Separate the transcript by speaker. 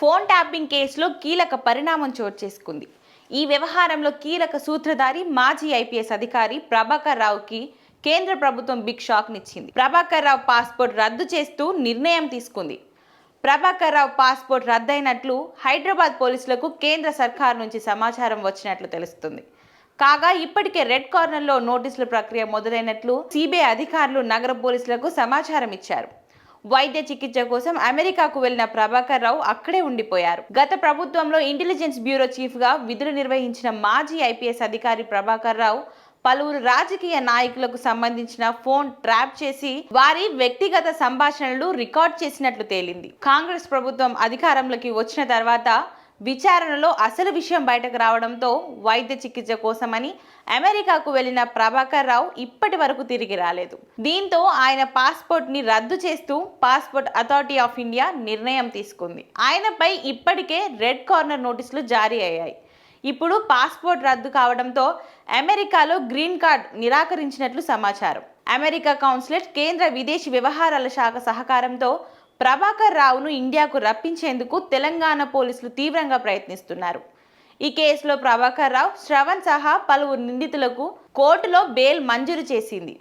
Speaker 1: Phone tapping కేసులో కీలక పరిణామం చోటు చేసుకుంది. ఈ వ్యవహారంలో కీలక సూత్రధారి మాజీ ఐపీఎస్ అధికారి ప్రభాకర్ రావుకి కేంద్ర ప్రభుత్వం బిగ్ షాక్నిచ్చింది. ప్రభాకర్ రావు పాస్పోర్ట్ రద్దు చేస్తూ నిర్ణయం తీసుకుంది. ప్రభాకర్ రావు పాస్పోర్ట్ రద్దయినట్లు హైదరాబాద్ పోలీసులకు కేంద్ర సర్కార్ నుంచి సమాచారం వచ్చినట్లు తెలుస్తుంది. కాగా ఇప్పటికే రెడ్ కార్నర్లో నోటీసుల ప్రక్రియ మొదలైనట్లు సిబిఐ అధికారులు నగర పోలీసులకు సమాచారం ఇచ్చారు. వైద్య చికిత్స కోసం అమెరికాకు వెళ్లిన ప్రభాకర్ రావు అక్కడే ఉండిపోయారు. గత ప్రభుత్వంలో ఇంటెలిజెన్స్ బ్యూరో చీఫ్ గా విధులు నిర్వహించిన మాజీ ఐపీఎస్ అధికారి ప్రభాకర్ రావు పలువురు రాజకీయ నాయకులకు సంబంధించిన ఫోన్ ట్రాప్ చేసి వారి వ్యక్తిగత సంభాషణలు రికార్డ్ చేసినట్లు తేలింది. కాంగ్రెస్ ప్రభుత్వం అధికారంలోకి వచ్చిన తర్వాత విచారణలో అసలు విషయం బయటకు రావడంతో వైద్య చికిత్స కోసమని అమెరికాకు వెళ్లిన ప్రభాకర్ రావు ఇప్పటి వరకు తిరిగి రాలేదు. దీంతో ఆయన పాస్పోర్ట్ ని రద్దు చేస్తూ పాస్పోర్ట్ అథారిటీ ఆఫ్ ఇండియా నిర్ణయం తీసుకుంది. ఆయనపై ఇప్పటికే రెడ్ కార్నర్ నోటీసులు జారీ అయ్యాయి. ఇప్పుడు పాస్పోర్ట్ రద్దు కావడంతో అమెరికాలో గ్రీన్ కార్డ్ నిరాకరించినట్లు సమాచారం. అమెరికా కౌన్సిలేట్, కేంద్ర విదేశీ వ్యవహారాల శాఖ సహకారంతో ప్రభాకర్ రావును ఇండియాకు రప్పించేందుకు తెలంగాణ పోలీసులు తీవ్రంగా ప్రయత్నిస్తున్నారు. ఈ కేసులో ప్రభాకర్ రావు, శ్రవణ్ సహా పలువురు నిందితులకు కోర్టులో బెయిల్ మంజూరు చేసింది.